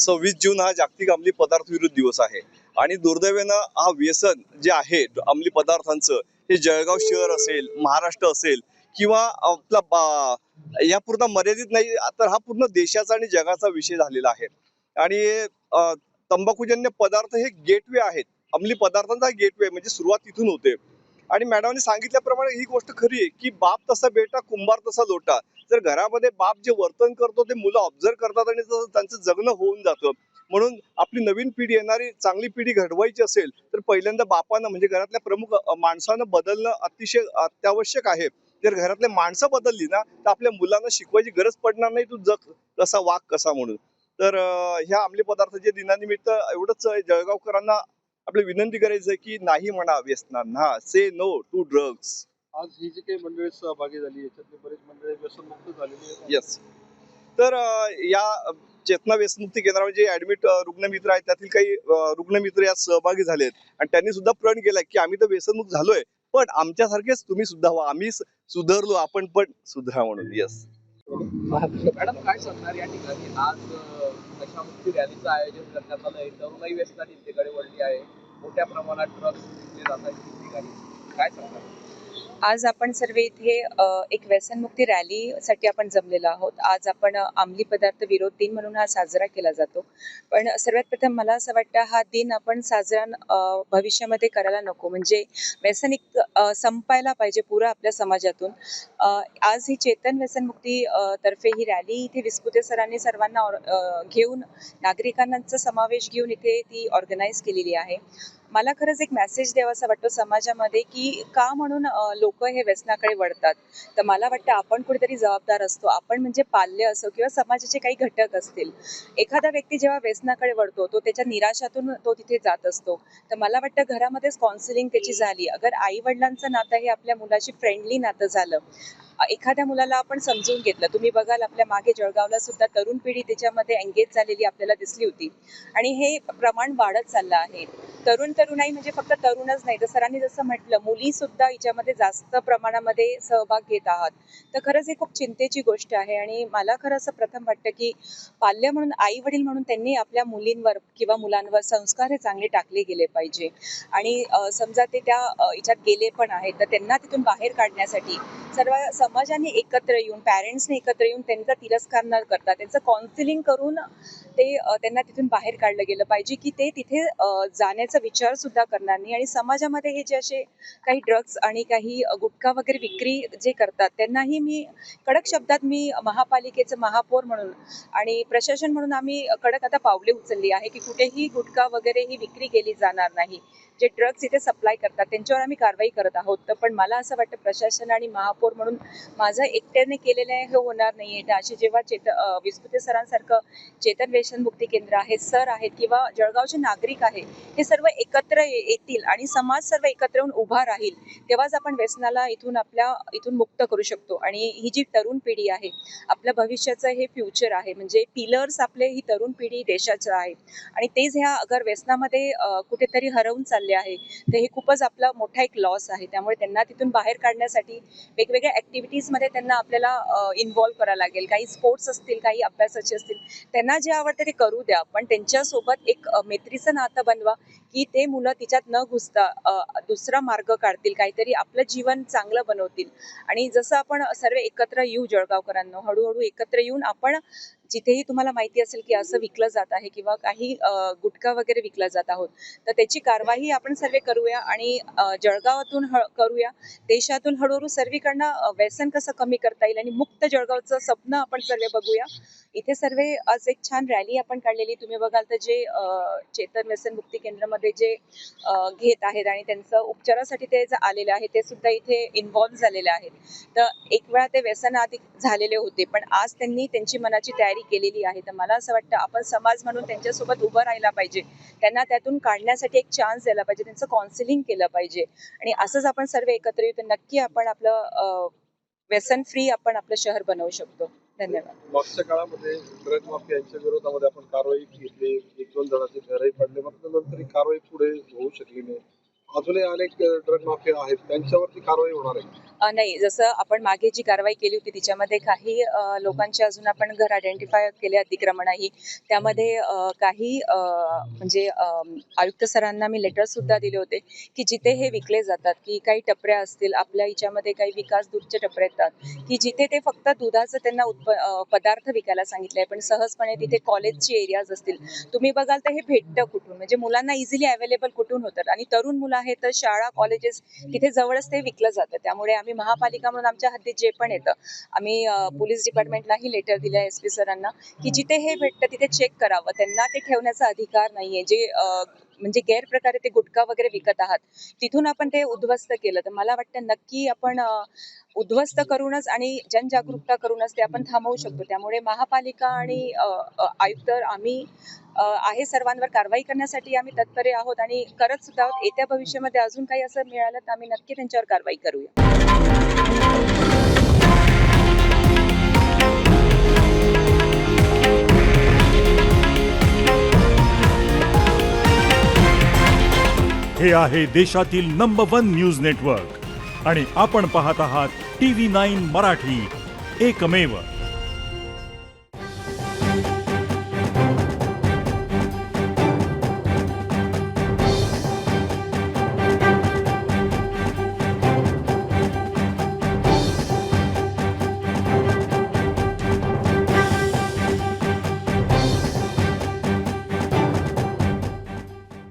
26 जून हा जागतिक अंमली पदार्थ विरोधी दिवस आहे आणि दुर्दैवानं हा व्यसन जे आहे अंमली पदार्थांचं हे जळगाव शहर असेल, महाराष्ट्र असेल किंवा या पूर्ण मर्यादित नाही तर हा पूर्ण देशाचा आणि जगाचा विषय झालेला आहे. आणि तंबाखूजन्य पदार्थ हे गेटवे आहेत. अंमली पदार्थांचा गेटवे म्हणजे सुरुवात तिथून होते. आणि मॅडमने सांगितल्याप्रमाणे ही गोष्ट खरी आहे की बाप तसा बेटा कुंभार तसा लोटा. जर घरामध्ये बाप जे वर्तन करतो ते मुलं ऑब्झर्व करतात आणि त्यांचं जगणं होऊन जातं. म्हणून आपली नवीन पिढी येणारी चांगली पिढी घडवायची असेल तर पहिल्यांदा बापानं म्हणजे घरातल्या प्रमुख माणसानं बदलणं अतिशय अत्यावश्यक आहे. जर घरातले माणसं बदलली ना तर आपल्या मुलांना शिकवायची गरज पडणार नाही, तू जग कसा वाग कसा म्हणून. तर ह्या अंमली पदार्थाच्या दिनानिमित्त एवढंच जळगावकरांना आपली विनंती करायची आहे की नाही म्हणा व्यसनांना, से नो टू ड्रग्स. आज ही जी काही मंडळी सहभागी झाली याच्यातली बरीच मंडळी व्यसनमुक्त झालेली आहेत. येस. तर या चेतना व्यसनमुक्ती केंद्रावर जे ऍडमिट रुग्णमित्र आहेत त्यातील काही रुग्णमित्र यात सहभागी झालेत आणि त्यांनी सुद्धा प्रण केलाय की आम्ही तर व्यसनमुक्त झालोय पण आमच्यासारखेच तुम्ही सुद्धा व्हा, आम्ही सुधारलो आपण पण सुधरा म्हणून. येस. मॅडम काय सांगणार या ठिकाणी आज नशामुक्ती रॅलीचं आयोजन करण्यात आलंय. तरुणाई व्यसनाने इंटेकडे वळली आहे. मोठ्या प्रमाणात ड्रग्स विकले जातात ठिकठिकाणी. काय सांगणार? आज आपण सर्व इथे एक व्यसनमुक्ती रॅलीसाठी आपण जमलेलो आहोत. आज आपण अंमली पदार्थ विरोध दिन म्हणून हा साजरा केला जातो. पण सर्वात प्रथम मला असं वाटतं हा दिन आपण साजरा भविष्यामध्ये करायला नको. म्हणजे व्यसन संपायला पाहिजे पुरं आपल्या समाजातून. आज ही चेतन व्यसनमुक्ती तर्फे ही रॅली इथे विस्पुते सरांनी सर्वांना घेऊन नागरिकांचा समावेश घेऊन इथे ती ऑर्गनाईज केलेली आहे. मला खरंच एक मेसेज द्यावासा वाटतो समाजामध्ये की का म्हणून लोक हे व्यसनाकडे वळतात. तर मला वाटतं आपण कुठेतरी जबाबदार असतो. आपण म्हणजे पाल्य असो किंवा समाजाचे काही घटक असतील. एखादा व्यक्ती जेव्हा व्यसनाकडे वळतो तो त्याच्या निराशातून तो तिथे जात असतो. तर मला वाटतं घरामध्येच काउन्सिलिंग त्याची झाली. अगर आई वडिलांचं नातं हे आपल्या मुलाशी फ्रेंडली नातं झालं, एखाद्या मुलाला आपण समजून घेतलं. तुम्ही बघाल आपल्या मागे जळगावला सुद्धा तरुण पिढी त्याच्यामध्ये एंगेज झालेली आपल्याला दिसली होती आणि हे प्रमाण वाढत चाललं आहे. तरुणाई म्हणजे फक्त तरुणच नाही तर सरांनी जसं म्हटलं मुली सुद्धा हिच्यामध्ये जास्त प्रमाणामध्ये सहभाग घेत आहात. तर खरंच ही खूप चिंतेची गोष्ट आहे आणि मला खरं असं प्रथम वाटतं की पाल्य म्हणून आई वडील म्हणून त्यांनी आपल्या मुलींवर किंवा मुलांवर संस्कार हे चांगले टाकले गेले पाहिजे. आणि समजा ते त्या हिच्यात गेले पण आहेत तर त्यांना तिथून बाहेर काढण्यासाठी सर्व समाजाने एकत्र येऊन पॅरेंट्सने एकत्र येऊन त्यांचा तिरस्कार न करता त्यांचं काउन्सिलिंग करून ते त्यांना तिथून बाहेर काढलं गेलं पाहिजे की ते तिथे जाण्याचा विचार सुद्धा करणार नाही. आणि समाजामध्ये हे जे असे काही ड्रग्स आणि काही गुटखा वगैरे विक्री जे करतात त्यांनाही मी कडक शब्दात मी महापालिकेचं महापौर म्हणून आणि प्रशासन म्हणून आम्ही कडक आता पावले उचलली आहे की कुठेही गुटखा वगैरे ही विक्री केली जाणार नाही. जे ड्रग्स इथे सप्लाय करतात त्यांच्यावर आम्ही कारवाई करत आहोत. तर पण मला असं वाटतं प्रशासन आणि महापौर म्हणून माझं एकट्याने केलेलं हे होणार नाहीये. तर असे जेव्हा विस्पुते सरांसारखं चेतन व्यसनमुक्ती केंद्र आहे, सर आहेत किंवा जळगावचे नागरिक आहे हे सर्व एकत्र येतील आणि समाज सर्व एकत्र येऊन उभा राहील तेव्हाच आपण व्यसनाला इथून मुक्त करू शकतो. आणि ही जी तरुण पिढी आहे आपल्या भविष्याचं हे फ्युचर आहे. म्हणजे पिलर्स आपले ही तरुण पिढी देशाचं आहे आणि तेच ह्या अगर व्यसनामध्ये कुठेतरी हरवून चालले आहे तर हे खूपच आपला मोठा एक लॉस आहे. त्यामुळे त्यांना तिथून बाहेर काढण्यासाठी वेगवेगळ्या ऍक्टिव्हिटीजमध्ये त्यांना आपल्याला इन्व्हॉल्व्ह करावं लागेल. काही स्पोर्ट्स असतील, काही अभ्यासाचे असतील, त्यांना जे आवडतं ते करू द्या. पण त्यांच्यासोबत एक मैत्रीचं नातं बनवा की ते मुलं तिच्यात न घुसता दुसरा मार्ग काढतील, काहीतरी आपलं जीवन चांगलं बनवतील. आणि जसं आपण सर्व एकत्र येऊ जळगावकरांना हळूहळू एकत्र येऊन आपण जिथेही तुम्हाला माहिती असेल की असं विकलं जात आहे किंवा काही गुटखा वगैरे विकला जात आहोत तर त्याची कारवाई आपण सर्व करूया आणि जळगावातून करूया. देशातून हळूहळू सर्वीकडनं व्यसन कसं कमी करता येईल आणि मुक्त जळगावचं स्वप्न आपण सर्व बघूया. इथे सर्व आज एक छान रॅली आपण काढलेली तुम्ही बघाल तर जे चेतन व्यसनमुक्ती केंद्रामध्ये जे घेत आहेत आणि त्यांचं उपचारासाठी ते आलेले आहे ते सुद्धा इथे इन्व्हॉल्व्ह झालेले आहेत. तर एक वेळा ते व्यसन आधी झालेले होते पण आज त्यांनी त्यांची मनाची तयारी केलेली आहे. तर मला असं वाटतं आपण समाज म्हणून त्यांच्यासोबत उभं राहायला पाहिजे. त्यांना त्यातून काढण्यासाठी एक चान्स द्यायला पाहिजे, त्यांचं काउन्सिलिंग केलं पाहिजे आणि असंच आपण सर्व एकत्र येऊ तर नक्की आपण आपलं व्यसन फ्री आपण आपलं शहर बनवू शकतो. धन्यवाद. मागच्या काळामध्ये ड्रग माफियांच्या विरोधामध्ये आपण कारवाई घेतली, 1-2 जणांचे घरही पडले, मात्र नंतर ही कारवाई पुढे होऊ शकली नाही. अजूनही अनेक ड्रग माफिया आहेत, त्यांच्यावरती कारवाई होणार आहे? नाही, जसं आपण मागे जी कारवाई केली होती तिच्यामध्ये काही लोकांचे अजून आपण घर आयडेंटिफाय केले अतिक्रमणही. त्यामध्ये काही म्हणजे आयुक्त सरांना मी लेटर सुद्धा दिले होते की जिथे हे विकले जातात, की काही टपऱ्या असतील आपल्या हिच्यामध्ये, काही विकास दूधचे टपरे येतात की जिथे ते फक्त दुधाचं त्यांना पदार्थ विकायला सांगितलंय, पण सहजपणे तिथे कॉलेजची एरियाज असतील, तुम्ही बघाल तर हे भेटतं कुठून, म्हणजे मुलांना इझिली अवेलेबल कुठून होतं. आणि तरुण मुलं आहेत तर शाळा कॉलेजेस तिथे जवळच ते विकलं जातं. त्यामुळे आम्ही महापालिका म्हणून आमच्या हद्दीत जे पण येतं, आम्ही पोलीस डिपार्टमेंटलाही लेटर दिलं आहे SP सरांना की जिथे हे भेटतं तिथे चेक करावं. त्यांना ते ठेवण्याचा अधिकार नाहीये. जे म्हणजे गैरप्रकारे ते गुटखा वगैरे विकत आहात तिथून आपण ते उद्ध्वस्त केलं तर मला वाटतं नक्की आपण उद्ध्वस्त करूनच आणि जनजागरूकता करूनच ते आपण थांबवू शकतो. त्यामुळे महापालिका आणि आयुक्त आम्ही आहे सर्वांवर कारवाई करण्यासाठी आम्ही तत्पर आहोत आणि करत सुद्धा आहोत. येत्या भविष्यामध्ये अजून काही असं मिळालं तर आम्ही नक्की त्यांच्यावर कारवाई करूया. हे आहे देशातील नंबर 1 न्यूज नेटवर्क आणि आपण पाहत आहात TV9 मराठी, एकमेव.